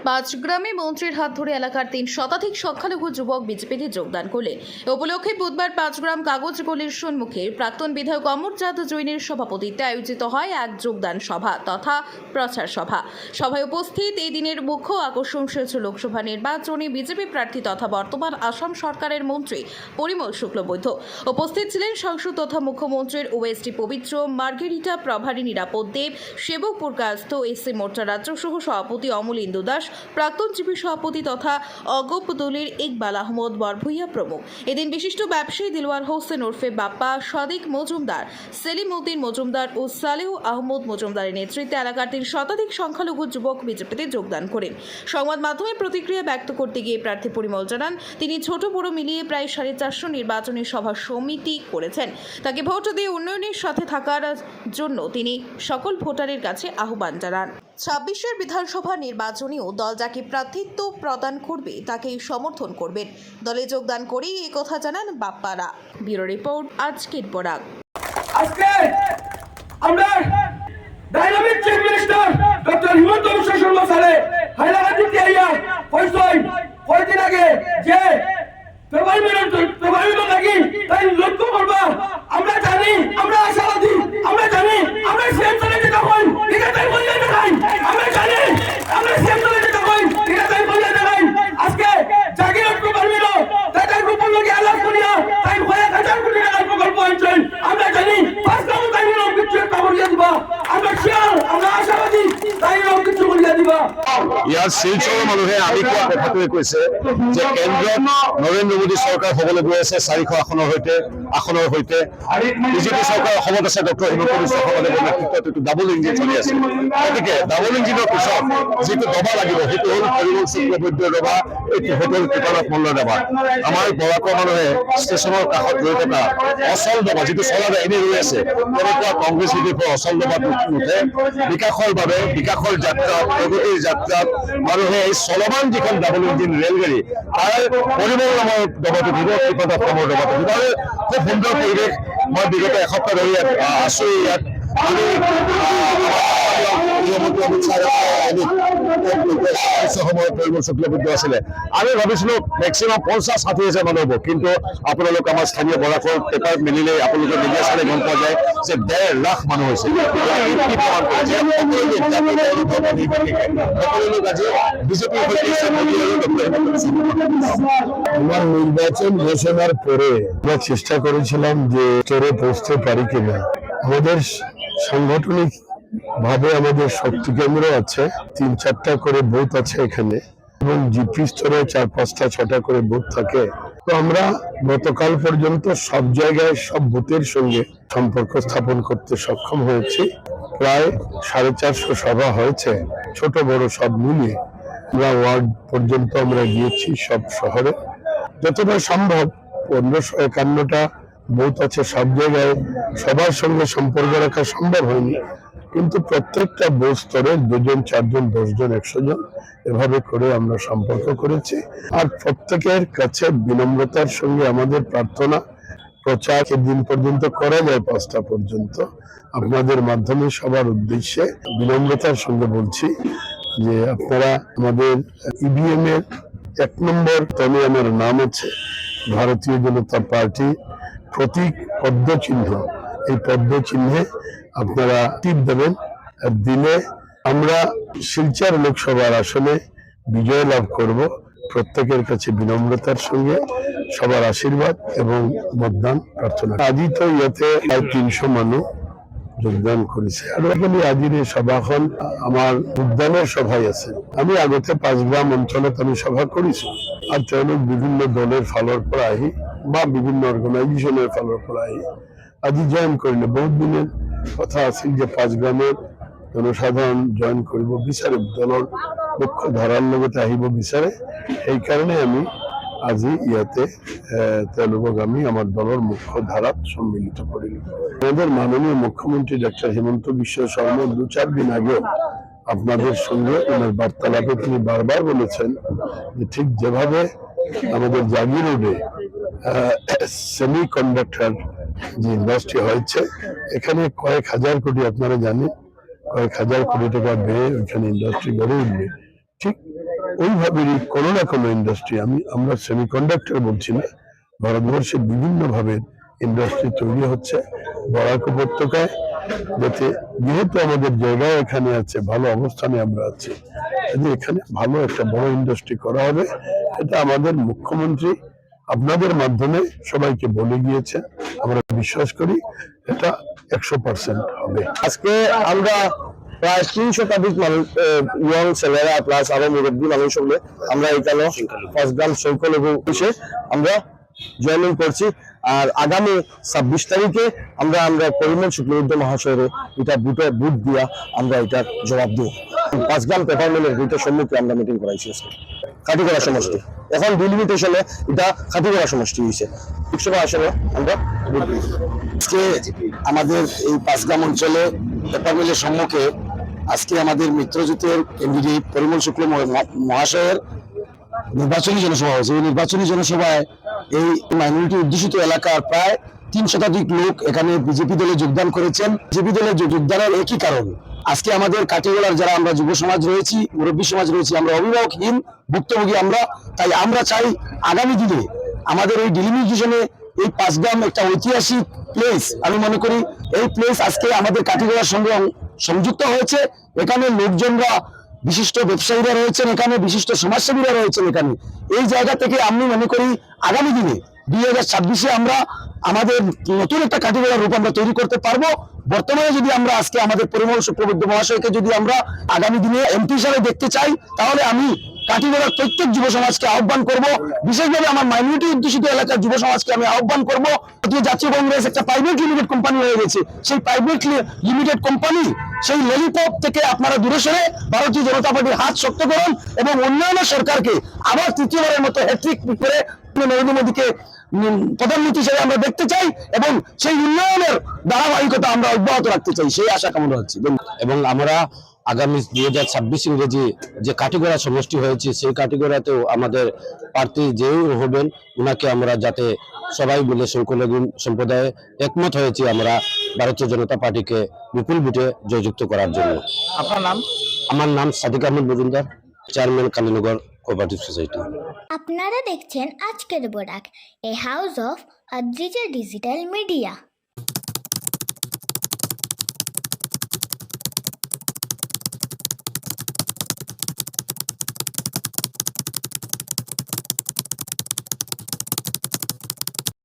পাঁচগ্রামে মন্ত্রীর হাত ধরে এলাকার 3 শতাধিক সংখ্যালঘু যুবক বিজেপিতে যোগদান করলেন। এ উপলক্ষে বুধবার পাঁচগ্রাম কাগজ গলির সম্মুখে প্রাক্তন বিধায়ক অমরচাঁদ জৈনের সভাপতিত্বে আয়োজিত হয় এক যোগদান সভা তথা প্রচার সভা। সভায় উপস্থিত এই দিনের মুখ্য আকর্ষণ ছিল লোকসভা নির্বাচনে বিজেপি প্রার্থী তথা বর্তমান আসাম সরকারের মন্ত্রী পরিমল শুক্লবৈদ্য। উপস্থিত ছিলেন সাংসদ তথা মুখ্যমন্ত্রীর ওএসডি পবিত্র, মার্গেরিটা প্রভারী, নিরাপদ দেব, সেবকপুর কাস্ত এসসি মোর্চা রাজ্য সহ সভাপতি অমলিন্দু দাস, প্রাক্তন জিপি সভাপতি তথা অগপ দলের ইকবাল আহমদ বরভূইয়া প্রমুখ। এদিন বিশিষ্ট ব্যবসায়ী দিলওয়ার হোসেন ওরফে বাপ্পা, সাদিক মজুমদার, সেলিম উদ্দিন মজুমদার ও সালেহ আহমদ মজুমদারের নেতৃত্বে এলাকার 3 শতাধিক সংখ্যালঘু যুবক বিজেপিতে যোগদান করেন। সংবাদ মাধ্যমে প্রতিক্রিয়া ব্যক্ত করতে গিয়ে প্রার্থী পরিমল জানান, তিনি ছোট বড় মিলিয়ে প্রায় 450 নির্বাচনী সভা সমিতি করেছেন। তাকে ভোট দিয়ে উন্নয়নের সাথে থাকার জন্য তিনি সকল ভোটারের কাছে আহ্বান জানান। 26-এর বিধানসভা নির্বাচনেও দল যাকে প্রার্থিত্ব প্রদান করবে তাকেই সমর্থন করবেন। দলে যোগদান করেই এই কথা জানান বাপ্পারা। ব্যুরো রিপোর্ট, আজকের পরাগ। আজকে আমরা dynamic chief minister doctor Himanta Biswa Sarma স্যারে হাইলাকান্দিতে আইয়া কয়েকদিন আগে যে প্রভাবিত থাকি তাই লক্ষ্য করবা। আমরা জানি, আমরা আশাবাদী, আমরা জানি আমরা সিএম চলে যেতে হই, ঠিক আছে বলিয়া দেখাই। আমরা জানি আমরা সিএম চলে যেতে হই, ঠিক আছে বলিয়া দেখাই। আজকে জাগিরত প্রভাবিত তাদের গোপন লোকে আলাপ করিয়া তাই 1,000 কোটি টাকার প্রকল্প আনছেন। আমরা জানি ফার্স্ট টাইম তাই নিয়ম কিছু একটা বলিয়া দিবা। আমরা শিয়ার, আমরা আশাবাদী তাই নিয়ম কিছু বলিয়া দিবা। ইয়াৰ শিলচৰৰ মানুহে আমি কোৱা কথাটোৱে কৈছে যে কেন্দ্ৰত নৰেন্দ্ৰ মোদী চৰকাৰ হ'বলৈ গৈ আছে 400 আসনৰ সৈতে বিজেপি চৰকাৰ অসমত আছে ডক্টৰ হিমন্ত বিশ্ব শৰ্মাদেৱৰ নেতৃত্বত এইটো ডাবল ইঞ্জিন চলি আছে। গতিকে ডাবল ইঞ্জিনৰ পিছত যিটো দবা লাগিব সেইটো হ'ল পৰিমল শুক্লবৈদ্যৰ দবা, এইটো হ'ল কৃপানাথ মল্লৰ দবা। আমাৰ বৰাকৰ মানুহে ষ্টেচনৰ কাষত ৰৈ থকা অচল দবা, যিটো চলাৰে এনেই ৰৈ আছে, তেনেকুৱা কংগ্ৰেছ বিজেপিৰ অচল দবাটো নুঠে। বিকাশৰ বাবে, বিকাশৰ যাত্ৰাত, প্ৰগতিৰ যাত্ৰাত মানুহে এই চলমান যিখন ডাবল ইঞ্জিন ৰেলগাড়ী তাৰ পৰিমল নামৰ দবাটো দিব, কৃপানাথ নামৰ দবাটো দিব। খুব সুন্দৰ পৰিৱেশ। মই বিগত এসপ্তাহ ধৰি আছো ইয়াত। সময়ত পৰিমল শুক্লবৈদ্য আছিলে। আমি ভাবিছিলো মেক্সিমাম 50-60,000 মানুহ হ'ব, কিন্তু আপোনালোক আমাৰ স্থানীয় বৰাকৰ পেপাৰ মিলিলে আপোনালোকে মিডিয়া চালে গম পোৱা যায় যে 1.5 লাখ মানুহ হৈছে। বিজেপিৰ আমার নির্বাচন ঘোষণার পরে আমরা চেষ্টা করেছিলাম যে স্তরে পৌঁছতে পারি কিনা। আমাদের সাংগঠনিক ভাবে আমাদের শক্তি কেন্দ্র আছে, 3-4টা করে বুথ আছে এখানে, এবং জিপি স্তরে 4-5-6টা করে বুথ থাকে। তো আমরা গতকাল পর্যন্ত সব জায়গায় সব বুথের সঙ্গে সম্পর্ক স্থাপন করতে সক্ষম হয়েছি। প্রায় 450 সভা হয়েছে, ছোট বড় সব মিলিয়ে। আমরা ওয়ার্ড পর্যন্ত আমরা গিয়েছি, সব শহরে যতটা সম্ভব। 1551টা বুথ আছে, সব জায়গায় সবার সঙ্গে সম্পর্ক রাখা সম্ভব হয়নি, কিন্তু প্রত্যেকটা বুথ স্তরে 2জন 4জন 10জন 100 জন এভাবে করে আমরা সম্পর্ক করেছি। আর প্রত্যেকের কাছে বিনম্রতার সঙ্গে আমাদের প্রার্থনা, প্রচার দিন পর্যন্ত করা যায় 5টা পর্যন্ত। আপনাদের মাধ্যমে সবার উদ্দেশ্যে বিনম্রতার সঙ্গে বলছি যে আপনারা আমাদের ইভিএম এর 1 নম্বর তলে আমার নাম আছে, ভারতীয় জনতা পার্টি প্রতীক পদ্ম চিহ্ন। এই পদ্ম চিহ্নে আপনারা টিপ দেবেন, আর দিলে আমরা শিলচর লোকসভার আসনে বিজয় লাভ করব। প্রত্যেকের কাছে বিনম্রতার সঙ্গে সবার আশীর্বাদ এবং মতদান প্রার্থনা। আজি তো ইয়াতে প্রায় 300 মানুষ যোগদান করেছে। আর এখানে আজির এই সভাখন আমার উদ্যানের সভাই আছে। আমি আগতে পাঁচগ্রাম অঞ্চলত আমি সভা করেছি, আর তেওঁলোক বিভিন্ন দলের ফালৰ পৰা আহি বা বিভিন্ন অর্গানাইজেশনের ফালৰ পৰা আহি আজি জয়েন কৰিলে। বহুত দিনের কথা আছিল যে পাঁচগ্রামের জনসাধারণ জয়েন কৰিব বিচাৰে, দলৰ মুখ্য ধাৰাৰ লগতে আহিব বিচাৰে। সেইকাৰণে আমি আজি ইয়াতে তেওঁলোকক আমি আমার দলের মুখ্য ধারাত সম্মিলিত করিল। আমাদের মাননীয় মুখ্যমন্ত্রী ডক্টর হিমন্ত বিশ্ব শর্মা 2-4 দিন আগে আপনাদের সঙ্গে ওনার বার্তালাপে তিনি বারবার বলেছেন যে ঠিক যেভাবে আমাদের জাগি রোডে সেমি কন্ডাক্টর যে ইন্ডাস্ট্রি হয়েছে, এখানে কয়েক হাজার কোটি, আপনারা জানেন কয়েক হাজার কোটি টাকা ব্যয়ে ওইখানে ইন্ডাস্ট্রি গড়ে উঠবে। ঠিক ওইভাবেই কোনো না কোনো ইন্ডাস্ট্রি, আমরা সেমিকন্ডাক্টর বলছি না, ভারতবর্ষে বিভিন্ন ভাবে ইন্ডাস্ট্রি তৈরি হচ্ছে বরাক উপত্যকায়, যাতে যেহেতু আমাদের জায়গা এখানে আছে, ভালো অবস্থানে আমরা আছি, যদি এখানে ভালো একটা বড় ইন্ডাস্ট্রি করা হবে, এটা আমাদের মুখ্যমন্ত্রী আপনাদের মাধ্যমে সবাইকে বলে গিয়েছে। আমরা বিশ্বাস করি এটা 100% হবে। আজকে আমরা প্রায় 300 শতাধিক মানুষ, ইয়ং ছেলেরা প্লাস আরো মুরব্বী মানুষ হলে আমরা এখানে ফার্স্ট গ্রাম সংখ্যালঘু হিসেবে আমরা জয়েনিং করছি। আর আগামী 26 তারিখে আমরা পরিমল শুক্লবৈদ্য মহাশয়ের এটা বুথ দিয়া আমরা এটার জবাব দেব। 5 গ্রাম পেপার মিলের গেটের সম্মুখে আমরা মিটিং করাইছি খাটিগড়া সমষ্টি। এখন ডিলিমিটেশনে এটা খাটিগড়া সমষ্টি হয়েছে, লোকসভা আসনে আমরা আজকে আমাদের এই 5 গ্রাম অঞ্চলে পেপার মিলের সম্মুখে আজকে আমাদের মিত্রজোটের ক্যান্ডিডেট পরিমল শুক্ল মহাশয়ের নির্বাচনী জনসভা হয়েছে। এই নির্বাচনী জনসভায় এই মাইনরিটি অধ্যুষিত এলাকার প্রায় 3 শতাধিক লোক এখানে বিজেপি দলে যোগদান করেছেন। বিজেপি দলে যোগদানের একই কারণ, আজকে আমাদের কাটিগড়ার যারা আমরা যুব সমাজ রয়েছি, মুরব্বী সমাজ রয়েছি, আমরা অভিভাবকহীন, ভুক্তভোগী আমরা। তাই আমরা চাই আগামী দিনে আমাদের এই ডিলিমিটেশনে এই 5 গ্রাম একটা ঐতিহাসিক প্লেস, আমি মনে করি এই প্লেস আজকে আমাদের কাটিগড়ার সঙ্গে সংযুক্ত হয়েছে। এখানে লোকজনরা, বিশিষ্ট ব্যবসায়ীরা রয়েছেন, এখানে বিশিষ্ট সমাজসেবীরা রয়েছেন। এখানে এই জায়গা থেকে আমি মনে করি আগামী দিনে 2026-এ আমরা আমাদের নতুন একটা কাটিগড়ার রূপ আমরা তৈরি করতে পারবো। বর্তমানে যদি আমরা আজকে আমাদের পরিমল শুক্লবৈদ্য মহাশয়কে যদি আমরা আগামী দিনে এমপি হিসাবে দেখতে চাই, তাহলে আমি কাটিগড়ার প্রত্যেক যুব সমাজকে আহ্বান করব, বিশেষভাবে আমার মাইনরিটি অধ্যুষিত এলাকার যুব সমাজকে আমি আহ্বান করব। জাতীয় কংগ্রেস একটা প্রাইভেট লিমিটেড কোম্পানি হয়ে গেছে, সেই প্রাইভেট লিমিটেড কোম্পানি, সেই ললিপপ থেকে আপনারা দূরে সরে ভারতীয় জনতা পার্টির হাত শক্ত করুন এবং উন্নয়নের সরকারকে আবার তৃতীয়বারের মতো হ্যাট্রিক করে নরেন্দ্র মোদীকে প্রধানমন্ত্রী হিসেবে আমরা দেখতে চাই এবং সেই উন্নয়নের ধারাবাহিকতা আমরা অব্যাহত রাখতে চাই, সেই আশা কামনা হচ্ছে। এবং আমরা আগামী 2026 ইংরেজি যে কাটিগড়া সমষ্টি হয়েছে, সেই কাটিগড়াতেও আমাদের প্রার্থী যেও হবেন ওনাকে আমরা যাতে সবাই মিলে সংখ্যালঘু সম্প্রদায়ে একমত হয়েছি আমরা ভারতীয় জনতা পার্টিকে বিপুল ভোটে জয়যুক্ত করার জন্য। আপনার নাম? আমার নাম Sadik Ahmed Majumdar, chairman Kalinagar cooperative society. আপনারা দেখছেন আজকের Barak, a house of Adrija digital media.